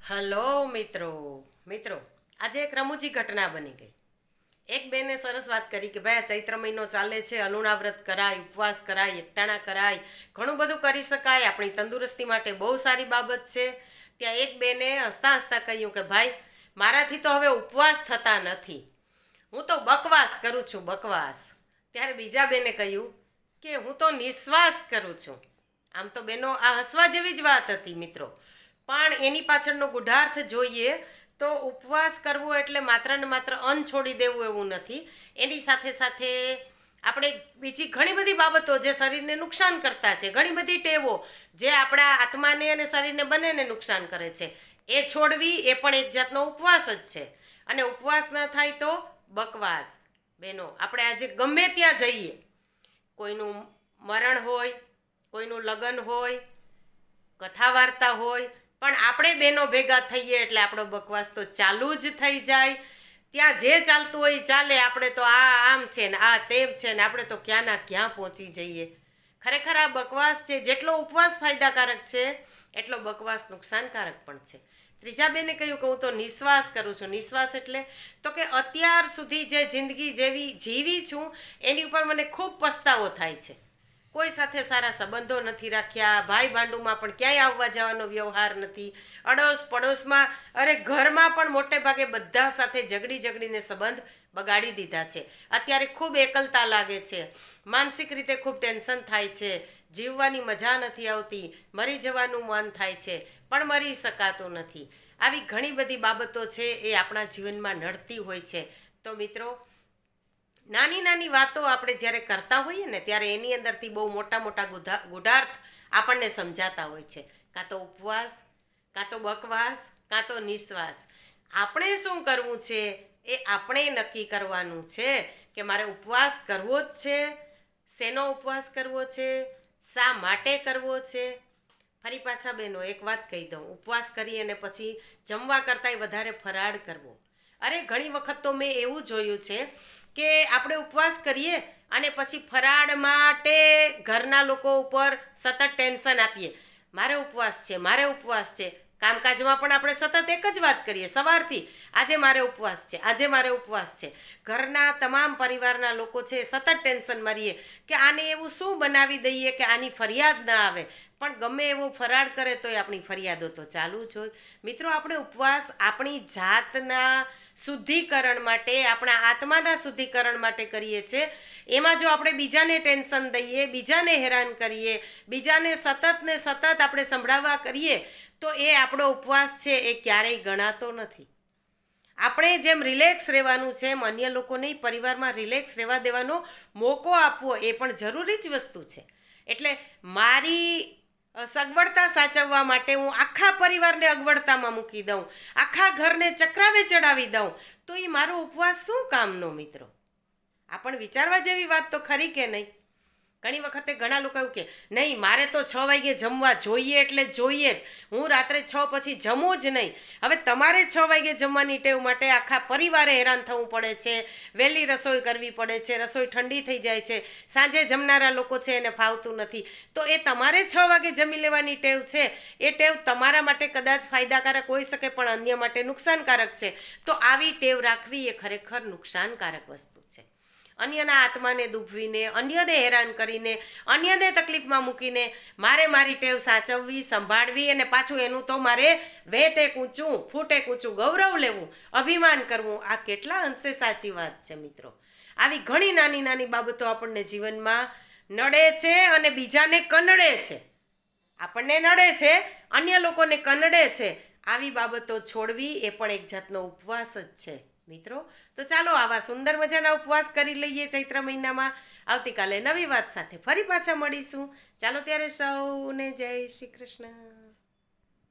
Hello મિત્રો આજે એક રમૂજી ઘટના બની ગઈ. એક બેને સરસ વાત કરી કે ભાઈ આ ચૈત્ર મહિનો ચાલે છે, અનુણા વ્રત કરાય, ઉપવાસ કરાય, એકટાણા કરાય, ઘણું બધું કરી શકાય, આપણી તંદુરસ્તી માટે બહુ સારી બાબત છે. ત્યાં એક બેને હસતા હસતા કહ્યું કે ભાઈ મારાથી તો હવે ઉપવાસ થતા નથી, હું તો બકવાસ કરું છું, બકવાસ. ત્યારે બીજા બેને કહ્યું કે હું તો નિશ્વાસ કરું છું. આમ તો બેનો આ હસવા જેવી જ વાત હતી મિત્રો, પણ એની પાછળનો ગુઢાર્થ જોઈએ તો ઉપવાસ કરવો એટલે માત્ર ને માત્ર અન્ન છોડી દેવું એવું નથી. એની સાથે સાથે આપણે બીજી ઘણી બધી બાબતો જે શરીરને નુકસાન કરતા છે, ઘણી બધી ટેવો જે આપણા આત્માને અને શરીરને બંનેને નુકસાન કરે છે, એ છોડવી એ પણ એક જાતનો ઉપવાસ જ છે. અને ઉપવાસ ન થાય તો બકવાસ. બેનો આપણે આજે ગમે ત્યાં જઈએ, કોઈનું મરણ હોય, કોઈનું લગ્ન હોય, કથા વાર્તા હોય, પણ આપણે બહેનો ભેગા થઈએ એટલે આપણો બકવાસ તો ચાલુ જ થઈ જાય. ત્યાં જે ચાલતું હોય ચાલે, આપણે તો આ આમ છે ને આ તેમ છે ને આપણે તો ક્યાંના ક્યાં પહોંચી જઈએ. ખરેખર આ બકવાસ છે. જેટલો ઉપવાસ ફાયદાકારક છે એટલો બકવાસ નુકસાનકારક પણ છે. ત્રીજા બેને કહ્યું કે હું તો નિશ્વાસ કરું છું. નિશ્વાસ એટલે તો કે અત્યાર સુધી જે જિંદગી જીવી છું એની ઉપર મને ખૂબ પસ્તાવો થાય છે. કોઈ સાથે સારા સંબંધો નથી રાખ્યા, ભાઈ ભાંડુમાં પણ ક્યાંય આવવા જવાનો વ્યવહાર નથી, અડોશ પડોશમાં ઘરમાં પણ મોટે ભાગે બધા સાથે ઝઘડીને સંબંધ બગાડી દીધા છે. અત્યારે ખૂબ એકલતા લાગે છે, માનસિક રીતે ખૂબ ટેન્શન થાય છે, જીવવાની મજા નથી આવતી, મરી જવાનું મન થાય છે પણ મરી શકાતું નથી. આવી ઘણી બધી બાબતો છે એ આપણા જીવનમાં નડતી હોય છે. તો મિત્રો, નાની નાની વાતો આપણે જ્યારે કરતા હોઈએ ને ત્યારે એની અંદરથી બહુ મોટા ગુઢાર્થ આપણને સમજાતા હોય છે. કાં તો ઉપવાસ, કાં તો બકવાસ, કાં તો નિશ્વાસ. આપણે શું કરવું છે એ આપણે નક્કી કરવાનું છે કે મારે ઉપવાસ કરવો જ છે, શેનો ઉપવાસ કરવો છે, શા માટે કરવો છે. ફરી પાછા બહેનો એક વાત કહી દઉં, ઉપવાસ કરી અને પછી જમવા કરતાંય વધારે ફરાળ કરવો. ઘણી વખત તો મેં એવું જોયું છે કે આપણે ઉપવાસ કરીએ અને પછી ફરાળ માટે ઘરના લોકો ઉપર સતત ટેન્શન આપીએ, મારે ઉપવાસ છે. કામકાજમાં પણ આપણે સતત એક જ વાત કરીએ સવારથી, આજે મારે ઉપવાસ છે. ઘરના તમામ પરિવારના લોકો છે સતત ટેન્શન મારીએ કે આને એવું શું બનાવી દઈએ કે આની ફરિયાદ ના આવે, પણ ગમે એવો ફરાળ કરે તોય આપણી ફરિયાદો તો ચાલુ જ હોય. મિત્રો, આપણે ઉપવાસ આપણી જાતના શુદ્ધિકરણ માટે, આપણા આત્માના શુદ્ધિકરણ માટે કરીએ છીએ. એમાં જો આપણે બીજાને ટેન્શન દઈએ, બીજાને હેરાન કરીએ, બીજાને સતત આપણે સંભળાવવા કરીએ તો એ આપણો ઉપવાસ છે એ ક્યારેય ગણાતો નથી. આપણે જેમ રિલેક્સ રહેવાનું છે એમ અન્ય લોકોને પરિવારમાં રિલેક્સ રહેવા દેવાનો મોકો આપવો એ પણ જરૂરી જ વસ્તુ છે. એટલે મારી સગવડતા સાચવવા માટે હું આખા પરિવારને અગવડતામાં મૂકી દઉં, આખા ઘરને ચક્રાવે ચડાવી દઉં, તો એ મારો ઉપવાસ શું કામનો મિત્રો? આ પણ વિચારવા જેવી વાત તો ખરી કે નહીં? ઘણી વખતે ઘણા લોકો એવું કે નહીં, મારે તો 6 વાગે જમવા જોઈએ એટલે જોઈએ જ, હું રાત્રે 6 પછી જમું જ નહીં. હવે તમારે 6 વાગે જમવાની ટેવ માટે આખા પરિવારે હેરાન થવું પડે છે, વહેલી રસોઈ કરવી પડે છે, રસોઈ ઠંડી થઈ જાય છે, સાંજે જમનારા લોકો છે એને ફાવતું નથી. તો એ તમારે 6 વાગે જમી લેવાની ટેવ છે, એ ટેવ તમારા માટે કદાચ ફાયદાકારક હોઈ શકે પણ અન્ય માટે નુકસાનકારક છે. તો આવી ટેવ રાખવી એ ખરેખર નુકસાનકારક વસ્તુ છે. અન્યના આત્માને દુભવીને, અન્યને હેરાન કરીને, અન્યને તકલીફમાં મૂકીને મારે મારી ટેવ સાચવવી, સંભાળવી અને પાછું એનું તો મારે વેતે ઊંચું, ફૂટે ઊંચું ગૌરવ લેવું, અભિમાન કરવું, આ કેટલા અંશે સાચી વાત છે મિત્રો? આવી ઘણી નાની નાની બાબતો આપણને જીવનમાં નડે છે અને બીજાને કનડે છે. આપણને નડે છે, અન્ય લોકોને કનડે છે. આવી બાબતો છોડવી એ પણ એક જાતનો ઉપવાસ જ છે મિત્રો. તો ચાલો આવા સુંદર મજાના ઉપવાસ કરી લઈએ ચૈત્ર મહિનામાં. આવતીકાલે નવી વાત સાથે ફરી પાછા મળીશું. ચાલો ત્યારે સૌને જય શ્રી કૃષ્ણ.